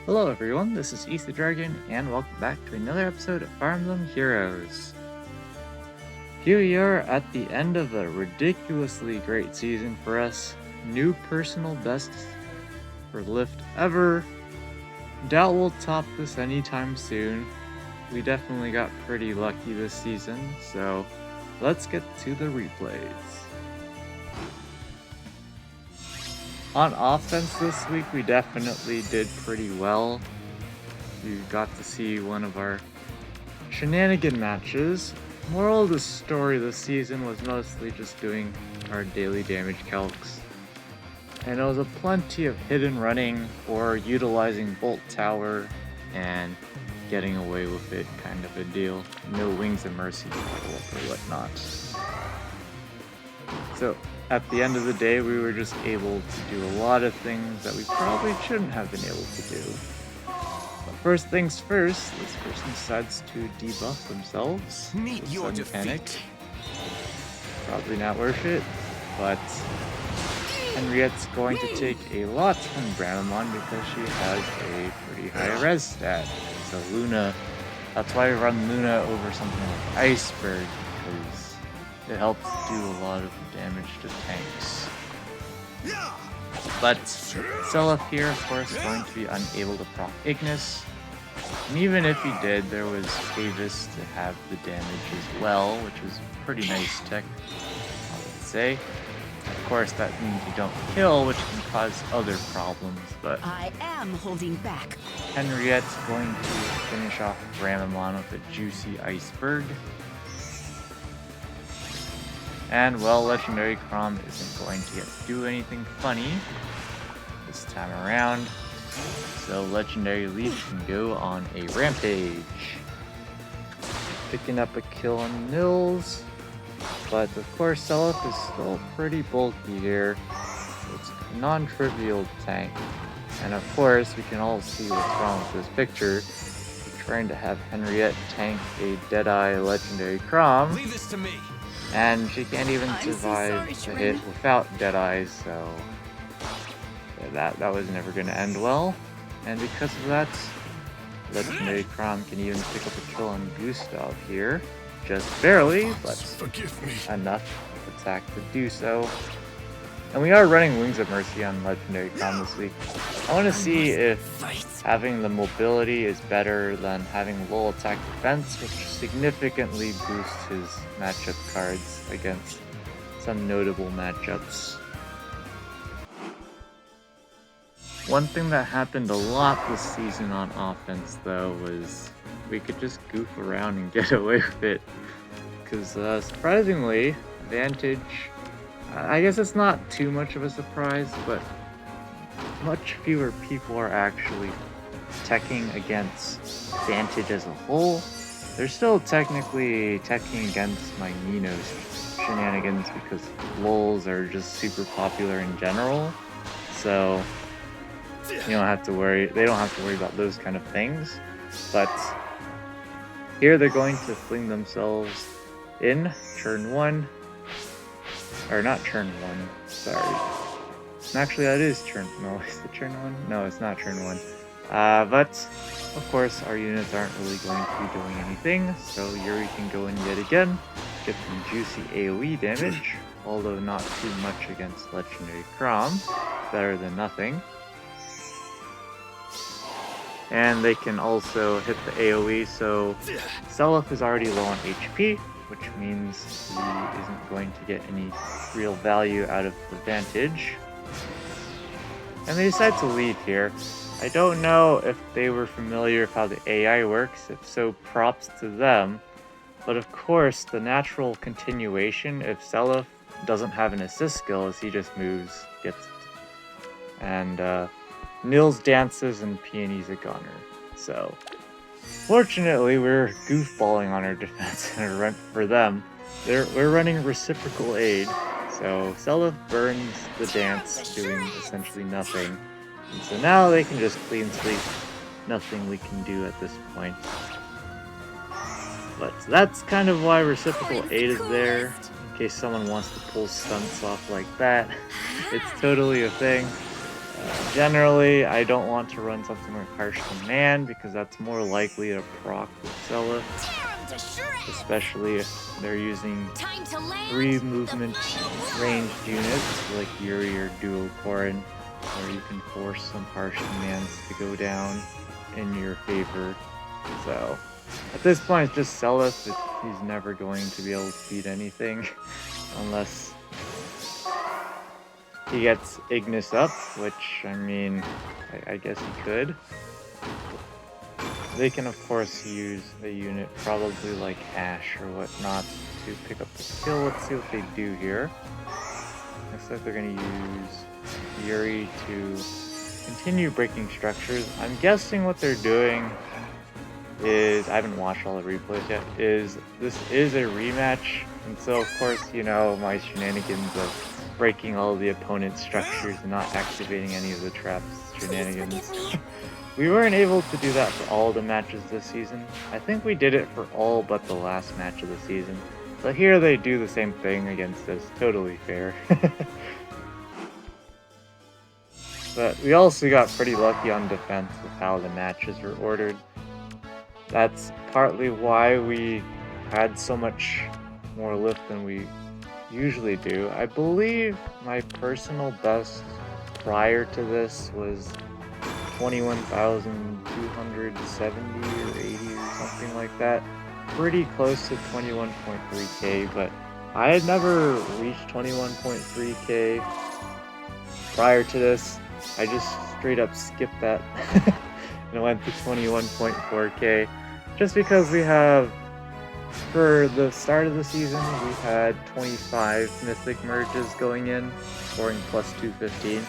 Hello everyone, this is East the Dragon, and welcome back to another episode of Fire Emblem Heroes. Here we are at the end of a ridiculously great season for us. New personal best for Lift ever. Doubt we'll top this anytime soon. We definitely got pretty lucky this season, so let's get to the replays. On offense this week, we definitely did pretty well. We got to see one of our shenanigan matches. Moral of the story this season was mostly just doing our daily damage calcs. And it was a plenty of hidden running or utilizing Bolt Tower and getting away with it kind of a deal. No Wings of Mercy or whatnot. So at the end of the day, we were just able to do a lot of things that we probably shouldn't have been able to do. But first things first, this person decides to debuff themselves. Meet your Panic. defeat. Probably not worth it, but Henriette's going to take a lot from Bramamon because she has a pretty high res stat. So Luna, that's why we run Luna over something like Iceberg, because it helps do a lot of damage to tanks. But Seliph here, of course, is going to be unable to proc Ignis. And even if he did, there was Avis to have the damage as well, which was pretty nice tech, I would say. Of course, that means you don't kill, which can cause other problems, but I am holding back. Henriette's going to finish off Bramamon with a juicy Iceberg. And, well, Legendary Chrom isn't going to get to do anything funny this time around. So Legendary Leaf can go on a rampage. Picking up a kill on Nils. But, of course, Seliph is still pretty bulky here. So it's a non-trivial tank. And, of course, we can all see what's wrong with this picture. We're trying to have Henriette tank a Deadeye Legendary Chrom. Leave this to me. And she can't even survive the hit without Deadeye, so yeah, that was never going to end well. And because of that, Legendary Chrom can even pick up a kill on Gustav here. Just barely, but enough attack to do so. And we are running Wings of Mercy on Legendary Chrom this week. I want to see if having the mobility is better than having low attack defense, which significantly boosts his matchup cards against some notable matchups. One thing that happened a lot this season on offense, though, was we could just goof around and get away with it. Because surprisingly, Vantage, I guess it's not too much of a surprise, but much fewer people are actually teching against Vantage as a whole. They're still technically teching against my Nino's shenanigans because lulls are just super popular in general. So you don't have to worry. They don't have to worry about those kind of things. But here they're going to fling themselves in turn 1. Or not turn 1. Sorry. Actually, that is turn... No, is it turn 1? No, it's not turn 1. But, of course, our units aren't really going to be doing anything, so Yuri can go in yet again, get some juicy AoE damage, although not too much against Legendary Chrom. Better than nothing. And they can also hit the AoE, so Seliph is already low on HP, which means he isn't going to get any real value out of the Vantage. And they decide to leave here. I don't know if they were familiar with how the AI works, if so, props to them. But of course, the natural continuation, if Seliph doesn't have an assist skill, is he just moves, gets it. And Nils dances and Peony's a goner. So, fortunately, we're goofballing on our defense and for them. We're running reciprocal aid. So Seliph burns the dance, doing essentially nothing. And so now they can just clean sweep. Nothing we can do at this point. But that's kind of why reciprocal aid is there, in case someone wants to pull stunts off like that. It's totally a thing. Generally, I don't want to run something like Harsh Command because that's more likely to proc with Zella, especially if they're using Time to land 3 the movement final ranged units like Yuri or Duo Korin, where you can force some Harsh Commands to go down in your favor. So, at this point, it's just Celis. He's never going to be able to beat anything unless he gets Ignis up, which, I mean, I guess he could. They can, of course, use a unit probably like Ash or whatnot to pick up the skill. Let's see what they do here. Looks like they're going to use Yuri to continue breaking structures. I'm guessing what they're doing is, I haven't watched all the replays yet, is this is a rematch. And so, of course, you know, my shenanigans of breaking all the opponent's structures and not activating any of the traps shenanigans. We weren't able to do that for all the matches this season. I think we did it for all but the last match of the season. So here they do the same thing against us. Totally fair. But we also got pretty lucky on defense with how the matches were ordered. That's partly why we had so much more lift than we usually do. I believe my personal best prior to this was 21,270 or 80 or something like that. Pretty close to 21.3k, but I had never reached 21.3k prior to this. I just straight up skipped that and went to 21.4k just because we have, for the start of the season, we had 25 mythic merges going in, scoring plus 215.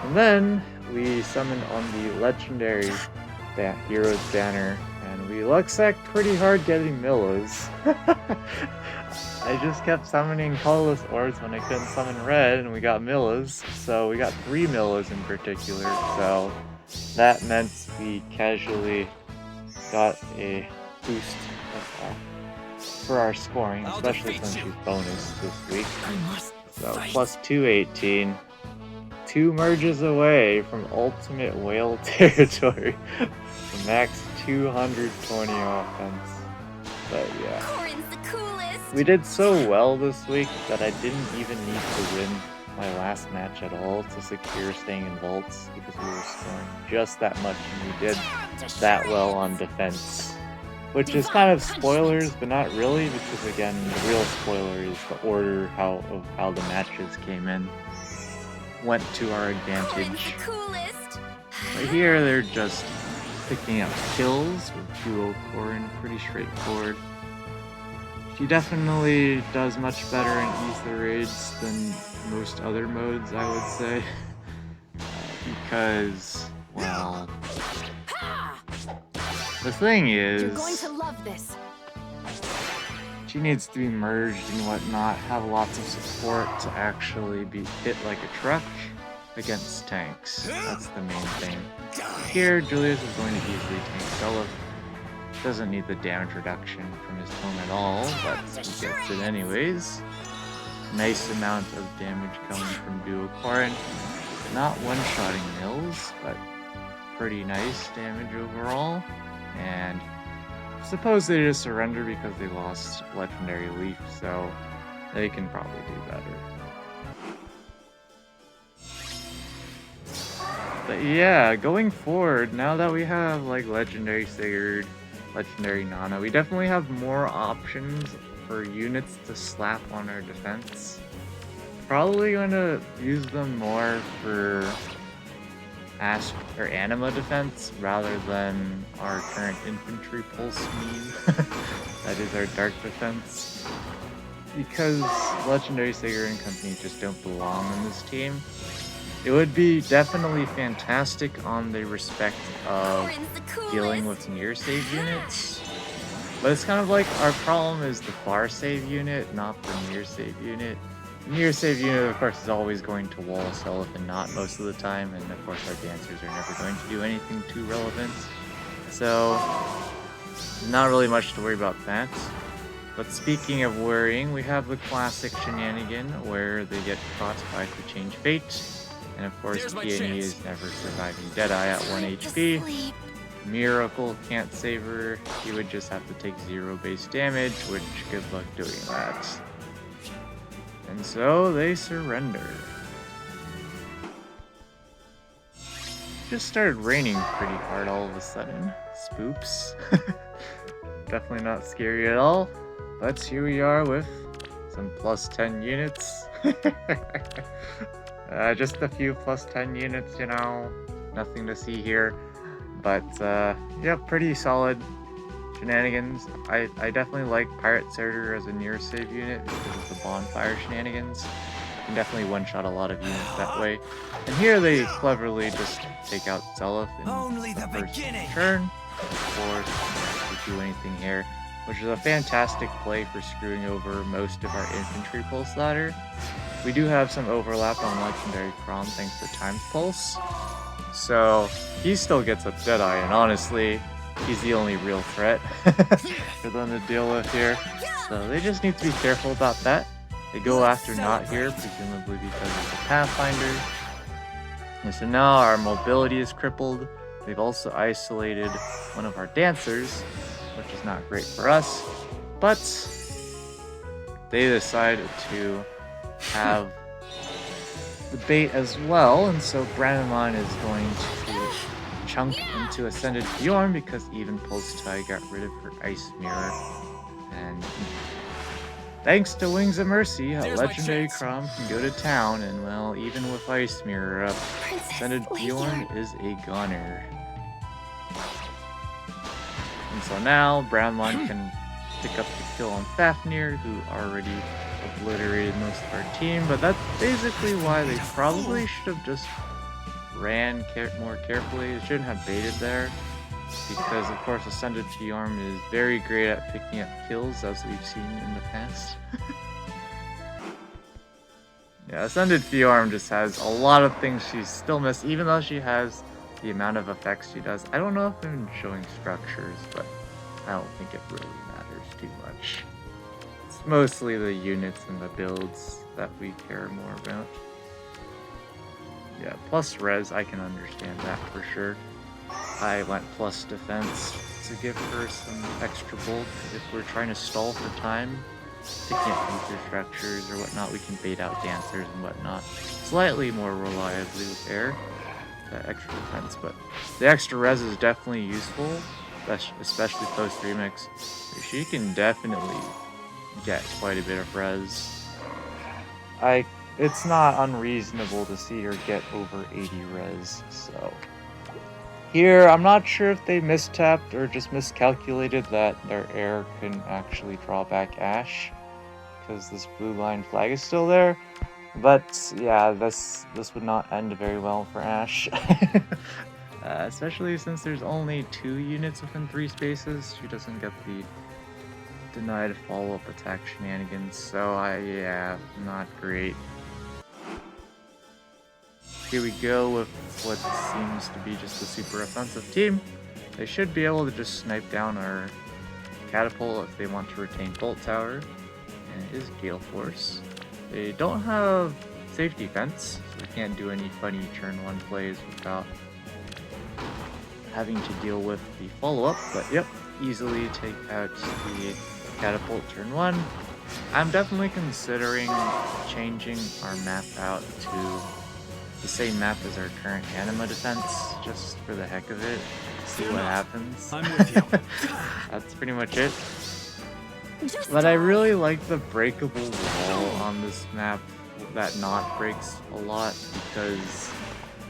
And then we summoned on the legendary Hero's Banner, and we luck-sacked pretty hard getting Millas. I just kept summoning colorless orbs when I couldn't summon red, and we got Millas. So we got 3 Millas in particular, so that meant we casually got a boost for our scoring, especially since she's bonus this week. So plus 218. 2 merges away from ultimate whale territory. Max 220 offense. But yeah. We did so well this week that I didn't even need to win my last match at all to secure staying in vaults because we were scoring just that much and we did that well on defense. Which is kind of spoilers, but not really, because again, the real spoiler is the order of how the matches came in. Went to our advantage. But here they're just picking up kills with Duo Korin, pretty straightforward. She definitely does much better in ether raids than most other modes, I would say. Because, well, the thing is, You're going to love this. She needs to be merged and whatnot, have lots of support to actually be hit like a truck against tanks. That's the main thing. Here, Julius is going to easily tank Stella. Doesn't need the damage reduction from his tome at all, but he gets it anyways. Nice amount of damage coming from Duo Korin. Not one-shotting Mills, but pretty nice damage overall. And I suppose they just surrender because they lost Legendary Leaf, so they can probably do better. But yeah, going forward, now that we have like Legendary Sigurd, Legendary Nana, we definitely have more options for units to slap on our defense. Probably going to use them more for Anima defense rather than our current infantry pulse meme. That is our dark defense. Because Legendary Sigurd and company just don't belong on this team. It would be definitely fantastic on the respect of dealing with near save units. But it's kind of like our problem is the far save unit, not the near save unit. The near save unit, of course, is always going to wall Self and not most of the time, and of course our dancers are never going to do anything too relevant. So, not really much to worry about that. But speaking of worrying, we have the classic shenanigan where they get caught by the Change Fate, And of course, There's my Peony chance. is never surviving Deadeye at 1 HP. Sleep. Miracle can't save her. He would just have to take 0 base damage, which good luck doing that. And so they surrender. Just started raining pretty hard all of a sudden. Spoops. Definitely not scary at all. But here we are with some plus 10 units. Just a few plus 10 units, you know. Nothing to see here. But, yeah, pretty solid shenanigans. I definitely like Pirate Surtur as a near save unit because of the bonfire shenanigans. You can definitely one-shot a lot of units that way. And here they cleverly just take out Zelith in Only the the first beginning. turn before they do anything here, which is a fantastic play for screwing over most of our infantry pulse ladder. We do have some overlap on Legendary Crom thanks to Time's Pulse. So he still gets up Deadeye, and honestly, he's the only real threat for them to deal with here. So they just need to be careful about that. They go after Not here, presumably because of the Pathfinder. And so now our mobility is crippled. They've also isolated one of our dancers, which is not great for us. But they decided to have the bait as well, and so Brandamon is going to chunk into Ascended Bjorn because even Pulse Tie got rid of her Ice Mirror. And thanks to Wings of Mercy, a There's my Legendary chance. Crom can go to town, and well, even with Ice Mirror up, Ascended Bjorn is a goner. And so now Brandamon can pick up the kill on Fafnir, who already obliterated most of our team, but that's basically why they probably should have just ran more carefully. They shouldn't have baited there, because of course Ascended Bjorn is very great at picking up kills, as we've seen in the past. Yeah, Ascended Bjorn just has a lot of things she's still missed, even though she has the amount of effects she does. I don't know if I'm showing structures, but I don't think it really matters too much. It's mostly the units and the builds that we care more about. Yeah, plus res, I can understand that for sure. I went plus defense to give her some extra bulk. If we're trying to stall for time, picking up future structures or whatnot, we can bait out dancers and whatnot slightly more reliably with air. That extra defense, but the extra res is definitely useful, especially post remix. She can definitely get quite a bit of res. It's not unreasonable to see her get over 80 res, so. Here, I'm not sure if they mistapped or just miscalculated that their air can actually draw back Ash, because this blue line flag is still there. But yeah, this would not end very well for Ash. Especially since there's only 2 units within 3 spaces. She doesn't get the denied follow-up attack shenanigans, so yeah, not great. Here we go with what seems to be just a super offensive team. They should be able to just snipe down our catapult if they want to retain Bolt Tower, and it is Gale Force. They don't have safety fence, so they can't do any funny turn 1 plays without having to deal with the follow-up, but yep, easily take out the catapult turn 1. I'm definitely considering changing our map out to the same map as our current anima defense, just for the heck of it. See what happens. I'm with you. That's pretty much it. But I really like the breakable wall on this map that not breaks a lot, because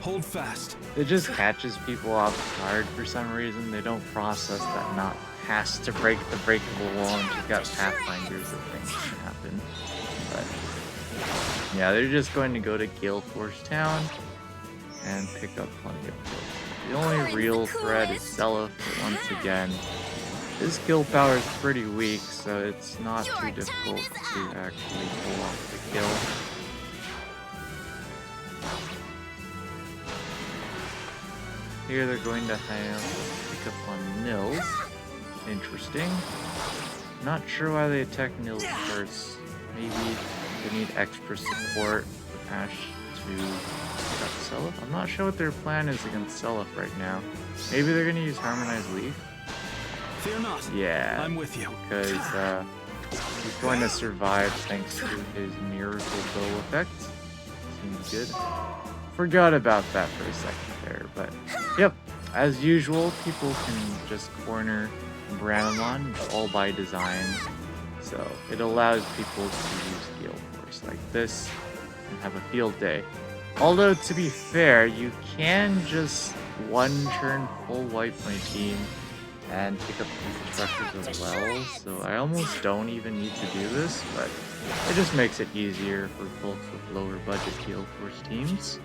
Hold fast. it just catches people off guard for some reason. They don't process that not has to break the breakable wall, and she's got pathfinders that things can happen. But yeah, they're just going to go to Gale Force Town and pick up plenty of kills. The only real threat is Zelith, but once again, his kill power is pretty weak, so it's not too difficult to actually pull off the kill. Here they're going to have pick up on Nils. Interesting. Not sure why they attack Nils first. Maybe they need extra support for Ash to pick up Seliph? I'm not sure what their plan is against Seliph right now. Maybe they're gonna use Harmonized Leaf? Fear not. Yeah. I'm with you. Because he's going to survive thanks to his Miracle Bow effect. Seems good. Forgot about that for a second there, but yep. As usual, people can just corner Bramamon all by design. So it allows people to use Gale Force like this and have a field day. Although, to be fair, you can just one turn full wipe my team and pick up constructors as well, so I almost don't even need to do this, but it just makes it easier for folks with lower budget Gale Force teams,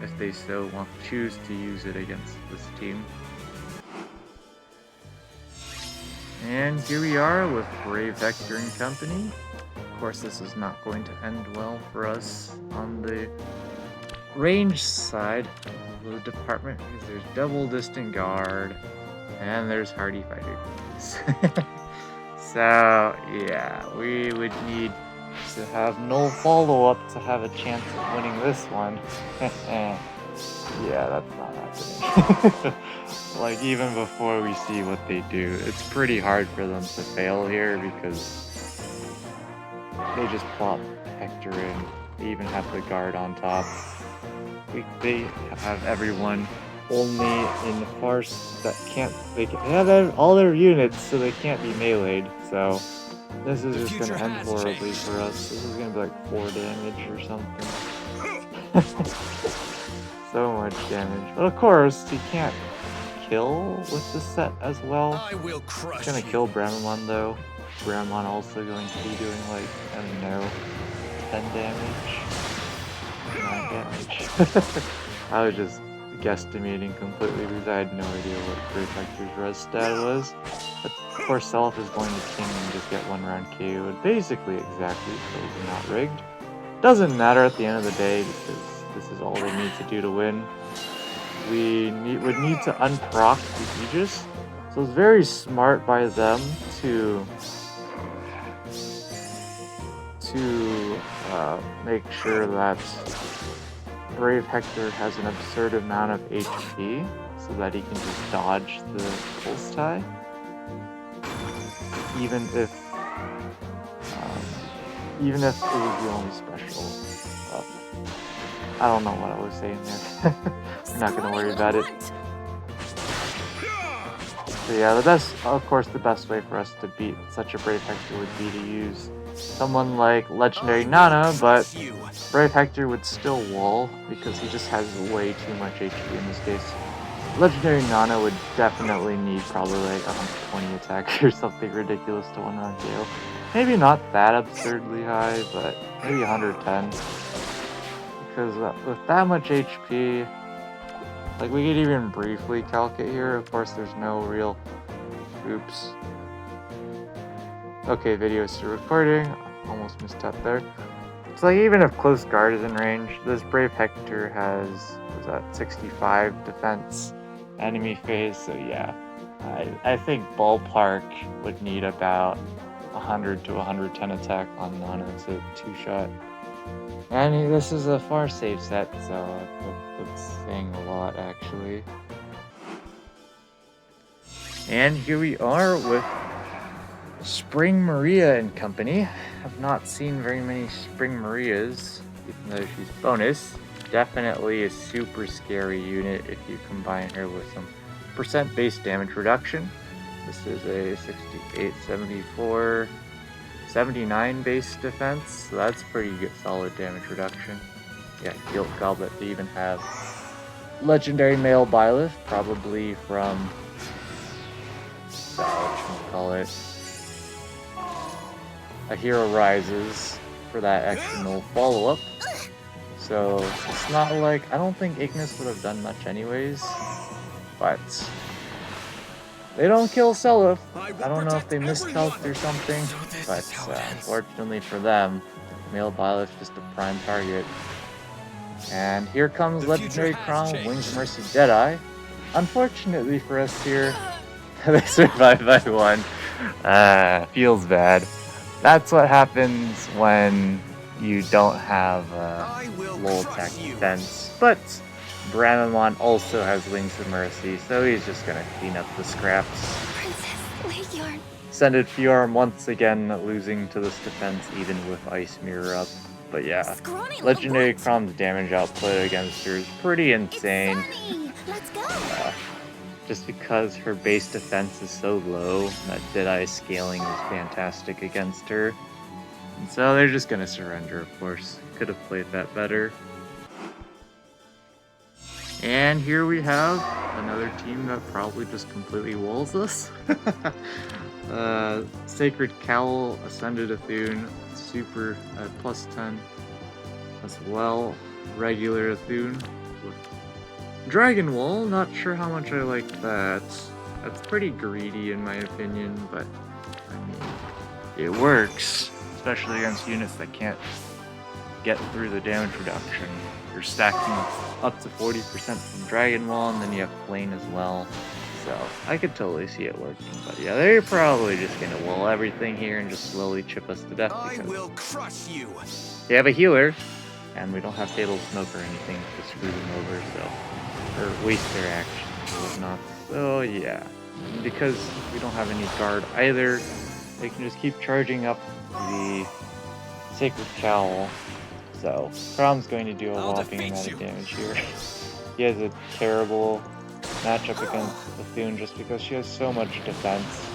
if they so want to choose to use it against this team. And here we are with Brave Vector and company. Of course, this is not going to end well for us on the range side of the department, because there's double distant guard and there's hardy fighter keys. So yeah, we would need to have no follow-up to have a chance of winning this one. Yeah, that's not happening. Like, even before we see what they do, it's pretty hard for them to fail here because they just plop Hector in. They even have the guard on top. They have everyone only in farce that can't. They have all their units, so they can't be meleeed. So this is just gonna end horribly for us. This is gonna be like 4 damage or something. So much damage. But of course, he can't kill with this set as well. I will crush He's gonna kill Bramamon though. Bramamon also going to be doing like, I don't know, 10 damage. 9 damage. I was just guesstimating completely because I had no idea what Brave Vector's res stat was. But of course, Seliph is going to King and just get 1 round KO'd. Basically exactly, so it's not rigged. Doesn't matter at the end of the day because this is all they need to do to win. We would need to unproc the Aegis. So it's very smart by them to make sure that Brave Hector has an absurd amount of HP so that he can just dodge the pulse tie. Even if it was the only special. I don't know what I was saying there. I'm not gonna worry about it. So yeah, of course, the best way for us to beat such a Brave Hector would be to use someone like Legendary Nana, but Brave Hector would still wall because he just has way too much HP in this case. Legendary Nana would definitely need probably like 120 attack or something ridiculous to 1 round KO. Maybe not that absurdly high, but maybe 110. Because with that much HP, like we could even briefly calc it here. Of course, there's no real. Oops. Okay, video is still recording. Almost missed up there. So like, even if close guard is in range, this Brave Hector has, was that 65 defense enemy phase. So yeah, I think ballpark would need about 100 to 110 attack on Nana to 2-shot. And this is a far safe set, so that's saying a lot actually. And here we are with Spring Maria and company. I've not seen very many Spring Marias, even though she's bonus. Definitely a super scary unit if you combine her with some percent base damage reduction. This is a 68, 74, 79 base defense, so that's pretty good, solid damage reduction. Yeah, Guilt Goblet, they even have Legendary Male Byleth, probably from, what call it, A Hero Rises for that extra follow-up. So it's not like, I don't think Ignis would have done much anyways, but they don't kill Seliph. I don't know if they miscalced or something, but unfortunately for them, Male Byleth's just a prime target. And here comes Legendary Crown, Wings of Mercy Deadeye. Unfortunately for us here, they survived by 1. Feels bad. That's what happens when you don't have low attack defense. but Bramamon also has Wings of Mercy, so he's just gonna clean up the scraps. Princess Leonard. Ascended Fjorm once again losing to this defense even with Ice Mirror up. But yeah, Scrawny little Legendary runt. Crom's damage output against her is pretty insane. It's sunny. Let's go. Just because her base defense is so low, that Deadeye scaling is fantastic against her. And so they're just gonna surrender, of course. Could have played that better. And here we have another team that probably just completely walls us. Sacred Cowl, Ascended Athune, super plus 10 as well. Regular Athune with Dragon Wall, not sure how much I like that. That's pretty greedy in my opinion, but I mean, it works, especially against units that can't get through the damage reduction. You're stacking up to 40% from Dragon Wall, and then you have Flame as well. So I could totally see it working. But yeah, they're probably just gonna wall everything here and just slowly chip us to death I because will crush you. they have a healer, and we don't have Fatal Smoke or anything to screw them over, so or waste their actions or whatnot. So yeah, because we don't have any guard either, they can just keep charging up the Sacred Cowl. So Crom's going to do a I'll whopping defeat amount you. of damage here. He has a terrible matchup against Athune just because she has so much defense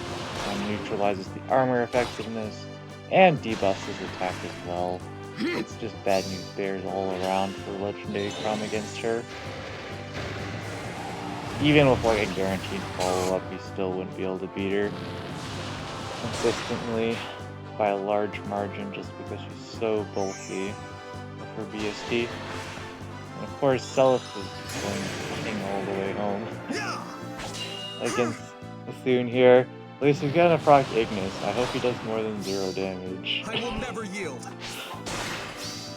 and neutralizes the armor effectiveness and debuffs his attack as well. It's just bad news bears all around for Legendary Crom against her. Even with like a guaranteed follow-up, you still wouldn't be able to beat her consistently by a large margin just because she's so bulky with her BST. And of course, Celis is going king all the way home against Athune here. At least he's got a proc Ignis. I hope he does more than 0 damage. I will never yield.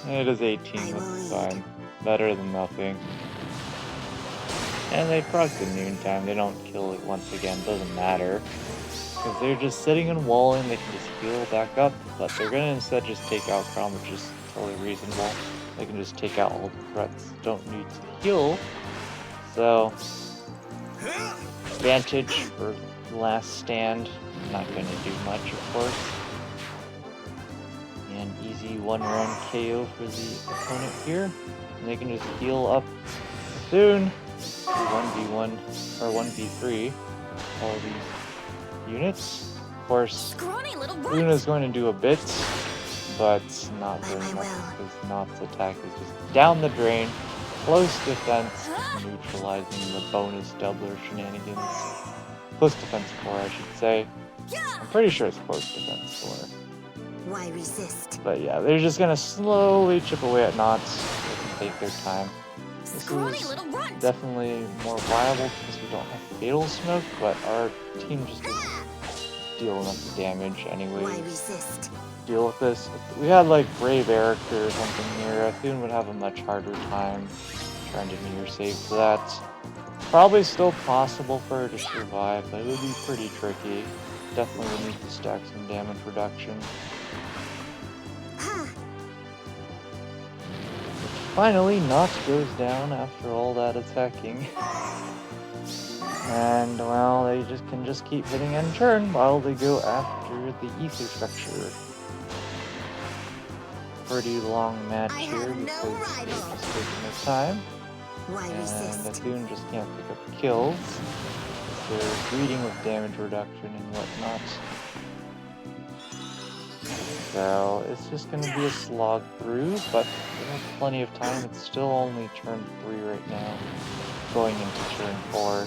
It is 18, that's fine. Better than nothing. And they proc the noontime, they don't kill it once again, doesn't matter. Because they're just sitting and walling, they can just heal back up, but they're gonna instead just take out Crom, which is totally reasonable. They can just take out all the threats, don't need to heal. So, advantage for last stand, not gonna do much of course. And easy 1-round KO for the opponent here. And they can just heal up soon. 1v1 or 1v3 all these units. Of course, Scrawny little runt. Luna's going to do a bit, but not very much because Nott's attack is just down the drain. Close defense, neutralizing the bonus doubler shenanigans. Close defense 4, I should say. I'm pretty sure it's close defense 4. Why resist? But yeah, they're just gonna slowly chip away at knots. They can take their time. This Scrawny is little runt. definitely more viable because we don't have Fatal Smoke, but our team just doesn't deal enough damage Why anyways. resist? Deal with this. If we had like Brave Eric or something here, Athune would have a much harder time trying to near save for that. Probably still possible for her to survive, but it would be pretty tricky. Definitely would need to stack some damage reduction. Finally, Notch goes down after all that attacking. And, well, they can just keep hitting end turn while they go after the Ether Structure. Pretty long match here because they're just taking their time. Why And resist? Athune just can't pick up kills. They're greeting with damage reduction and whatnot. So it's just going to be a slog through, but we have plenty of time. It's still only turn 3 right now, going into turn 4.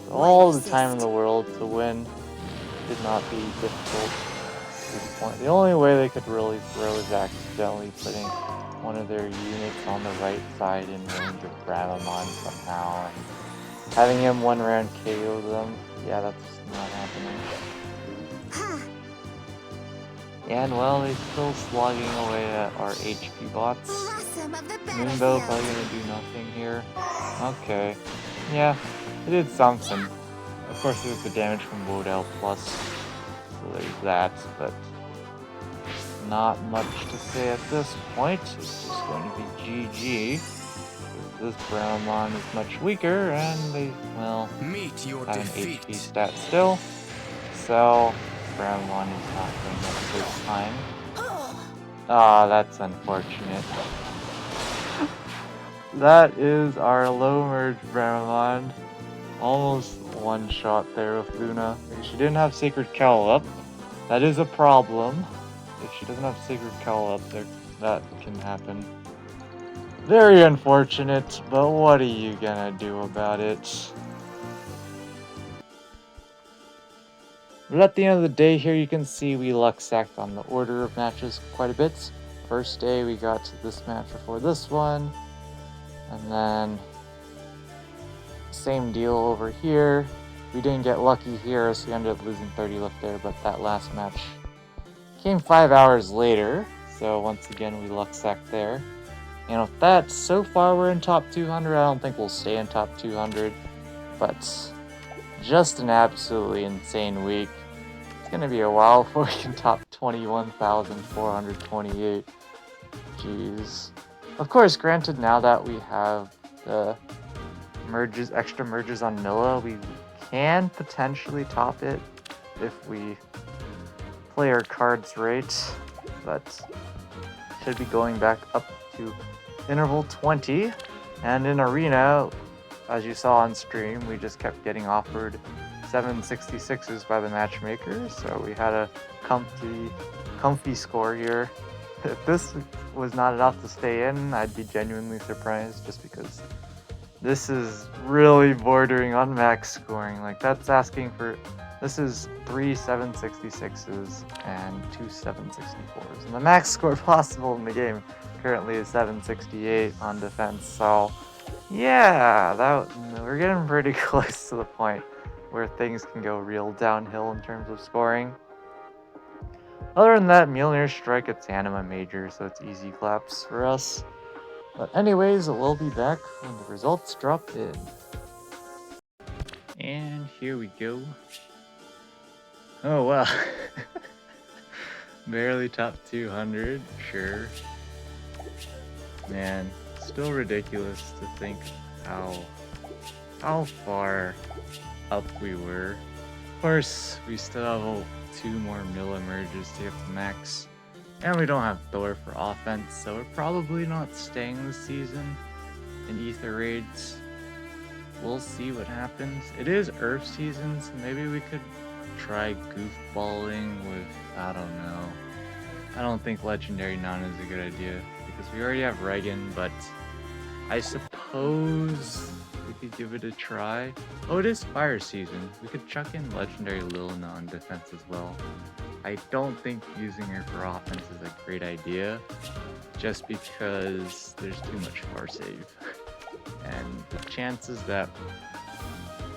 So all the time in the world to win. Should not be difficult at this point. The only way they could really throw is accidentally putting one of their units on the right side in range of Bramamon somehow, and having him 1-round KO them. Yeah, that's not happening. And well, they're still slogging away at our HP bots. Blossom of the Moonbow battlefield. probably gonna do nothing here. Okay. Yeah, it did something. Of course there's the damage from Wodell plus, so there's that, but not much to say at this point. It's just going to be GG. this Bramamon is much weaker, and they, well, Meet your have an defeat. HP stat still. So, Bramamon is not going to have a good time. Ah, that's unfortunate. That is our low merge Bramamon. Almost one shot there with Luna. If she didn't have Sacred Cowl up, that is a problem. If she doesn't have Sacred Cowl up there, that can happen. Very unfortunate, but what are you gonna do about it? But at the end of the day here, you can see we luck sacked on the order of matches quite a bit. First day we got to this match before this one, and then same deal over here. We didn't get lucky here, so we ended up losing 30 left there, but that last match came 5 hours later, so once again we luck sacked there. And with that, so far we're in top 200. I don't think we'll stay in top 200, but just an absolutely insane week. It's gonna be a while before we can top 21,428. Jeez. Of course, granted, now that we have the merges, extra merges on Milla, we can potentially top it if we play our cards right, but should be going back up to interval 20. And in Arena, as you saw on stream, we just kept getting offered 766s by the matchmaker, so we had a comfy score here. If this was not enough to stay in, I'd be genuinely surprised, just because this is really bordering on max scoring. Like, that's asking for... This is 3 766s and 2 764s. And the max score possible in the game currently is 768 on defense. So, yeah, we're getting pretty close to the point where things can go real downhill in terms of scoring. Other than that, Mjolnir Strike, it's Anima Major, so it's easy claps for us. But anyways, we'll be back when the results drop in. And here we go. Oh wow. Barely top 200, sure. Man, still ridiculous to think how far up we were. Of course, we still have 2 more Milla merges to get to max. And we don't have Thor for offense, so we're probably not staying this season in Ether Raids. We'll see what happens. It is Earth season, so maybe we could try goofballing with, I don't know. I don't think Legendary Nana is a good idea, because we already have Regan, but I suppose we could give it a try. Oh, it is Fire season. We could chuck in Legendary Lilina on defense as well. I don't think using her for offense is a great idea, just because there's too much far save. And the chances that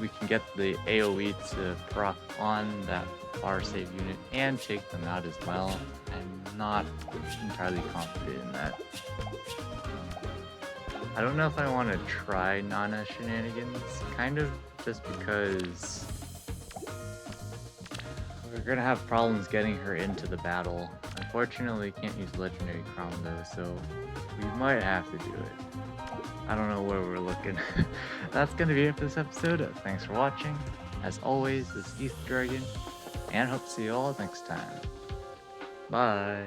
we can get the AoE to proc on that far save unit and take them out as well, I'm not entirely confident in that. I don't know if I want to try Nana shenanigans, kind of just because we're going to have problems getting her into the battle. Unfortunately, can't use Legendary Crown though, so we might have to do it. I don't know where we're looking. That's going to be it for this episode. Thanks for watching. As always, this is Ether Dragon, and hope to see you all next time. Bye!